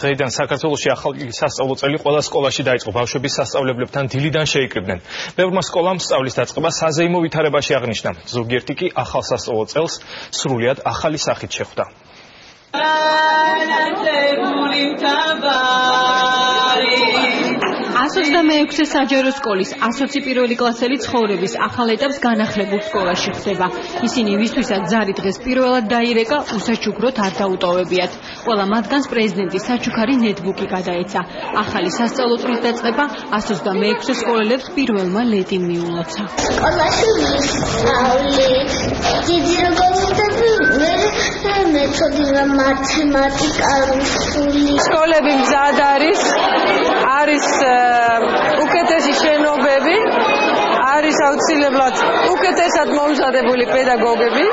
დღეიდან საქართველოში ახალი სასწავლო წელი ყველა სკოლაში დაიწყო. ბავშვები სასწავლებლებთან დილიდან შეიკრიბნენ. ბევრმა სკოლამ სწავლის დაწყება საზეიმო ვითარებაში აღნიშნა. ზოგიერთი კი ახალ სასწავლო წელს სრულიად ახალი სახით შეხვდა. 126 საჯარო სკოლის 121 კლასელი ცხოვრების ახალ ეტაპს განახლებულ სკოლაში ხდება. ისინი ვისთვისაც ზარი დღეს პირველად დაირეკა, უსაჩუქროდ არ დაუტოვებიათ. ყველა მათგანს პრეზიდენტის საჩუქარი ნეტბუქი გადაეცა. ახალი სასწავლო წლის დაწყება 126 სკოლელებს პირველმა ლედი მიულოცა. სკოლაში ვისწავლი, დიდი როგორი მეთოდი მათემატიკა, რუსული. სკოლები მზად არის უკეთესი შენობები, არის აუცილებლად უკეთესად მომზადებული პედაგოგები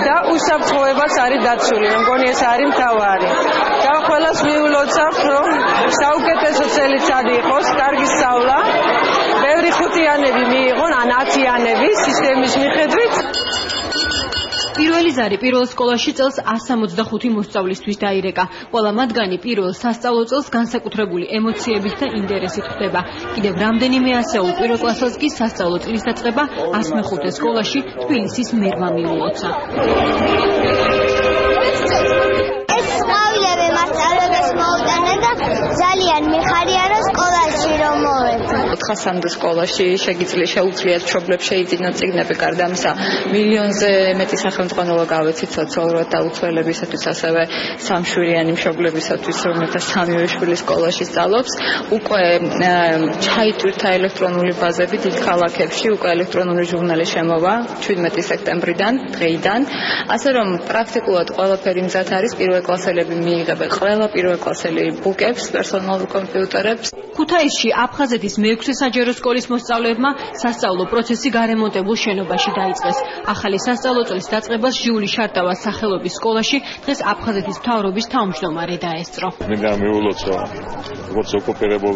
და უსაფრთხოებაც არის დაცული. მე მგონი ეს არის მთავარი. და ყველას მიულოცავთ, რომ საუკეთესო წელიწადი იყოს, კარგი სწავლა, ბევრი ხუთიანები მიიღონ, ან 10-იანები სისტემის მიხედვით. პირველი ზარი პირველ სკოლაში წელს 165 მოსწავლისთვის დაირეკა. ყველა მათგანი პირველ სასწავლო წელს განსაკუთრებული ემოციებით და ინტერესით ხვდება. კიდევ რამდენიმე ასეულ პირველ კლასელს კი სასწავლო წლის დაწყება 105 სკოლაში თბილისის მერმა მიულოცა. ეს სწავლები მასწავლებელს მოუტანა და ძალიან მიხარია რომ სკოლაში რომ მოვედი. 400-მდე სკოლაში შეუძლიათ მშობლებს შეიძინოთ წიგნები, გარდა ამისა მილიონზე მეტი სახელმძღვანელო გავეცით სოციალურად დაუცველებისათვის, ასევე სამშვიდიანი მშობლებისათვის, რომელთა სამივე შვილი სკოლაში სწავლობს. უკვე ჩაიტვირთა ელექტრონული ბაზები დიდ ქალაქებში, უკვე ელექტრონული ჟურნალი შემოვა 17 სექტემბრიდან, დღეიდან, ასე რომ პრაქტიკულად ყველაფერი მზად არის. პირველ კლასელები მიიღებენ ყველა პირველ კლასელი ბუკებს, პერსონალურ კომპიუტერებს. ქუთაისში აფხაზეთის მე-6 საჯარო სკოლის მოსწავლეებმა სასწავლო პროცესი გარემონტებულ შენობაში დაიწყეს. ახალი სასწავლო წლის დაწყებას ჟიული შარტავას სახელობის სკოლაში დღეს აფხაზეთის მთავრობის თავმჯდომარე დაესწრო. მინდა მიულოცო, როგორც ოკუპირებულ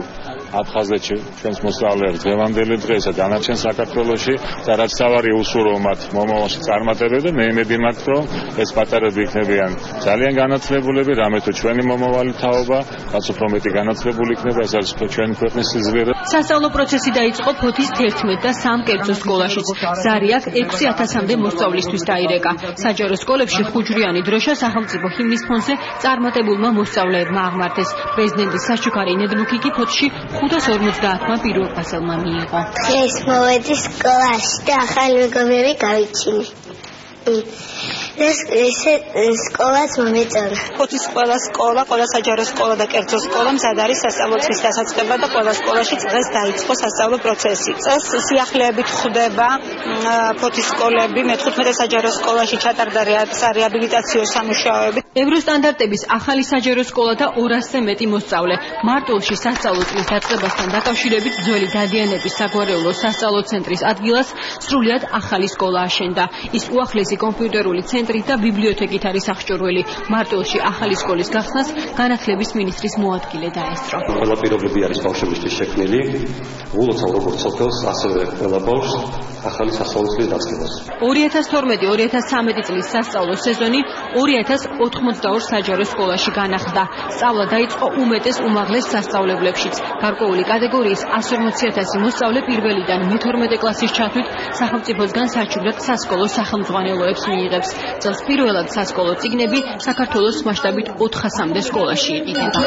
აფხაზეთში ჩვენს მოსწავლეებს დღევანდელი დღესა დანარჩენ საქართველოში და რაც თავარი უსურო მათ მომავალში წარმატებები, მე იმედი მაქვს, რომ ეს პატარები იქნებიან ძალიან განათლებულები, რამე თუ ჩვენი მომავალი თაობა, რაც უფრო მეტი განათლებული იქნება, ეს არის ჩვენი ქვეყნის სიძლიერე. სასწავლო პროცესი დაიწყო ფოთის 11 და 3 კერძო სკოლაშიც. ზარი აქ 6000-მდე მოსწავლისთვის დაირეკა. საჯარო სკოლებში ხუჯრიანი დროშა სახელმწიფო ჰიმნის ფონზე წარმატებულმა მოსწავლეებმა აღმართეს. პრეზიდენტის საჩუქარი ნეტბუქი კი ფოთში 550-მა პირველ კლასელმა მიიღო. ეს მოვედი სკოლაში და ახალი მეგობრები გავიჩინე. ეს სკოლაც მომეწონა. ფოთის ყველა სკოლა, ყველა საჯარო სკოლა და კერძო სკოლა მზად არის სასწავლო წლის დასაწყება და ყველა სკოლაში დღეს დაიწყო სასწავლო პროცესი. წელს სიახლეებით ხვდება ფოთის სკოლები, მე-15 საჯარო სკოლაში ჩატარდა რეაბილიტაციო სამუშაოები. ევროსტანდარტების ახალი საჯარო სკოლა და 200-ზე მეტი მოსწავლე. მარტვილში სასწავლო წლის დაწყებასთან დაკავშირებით ძველი დადიანების საგვარეულო სასწავლო ცენტრის ადგილას სრულიად ახალი სკოლა აშენდა. ის უახლესი კომპიუტერული ცენტრი და ბიბლიოთეკით არის აღჭურვილი. მარტვილში ახალი სკოლის გახსნას განათლების მინისტრის მოადგილე დაესწრო. ყველა პირობები არის ბავშვებისთვის შექმნილი. ულოცავ როგორც სოფელს, ასევე ყველა ბავშვს ახალი სასწავლო წლის დაწყებას. 2012-2013 წლის სასწავლო სეზონი 2082 საჯარო სკოლაში განახლდა. სწავლა დაიწყო უმეტეს უმაღლეს სასწავლებლებშიც. გარკვეული კატეგორიის 140,000 მოსწავლე პირველიდან მე-12 კლასის ჩათვლით სახელმწიფოსგან საჩუქრად სასკოლო სახელმძღვანელოებს მიიღებს. წელს პირველად სასკოლო წიგნები საქართველოს მასშტაბით 400-მდე სკოლაში იყიდება.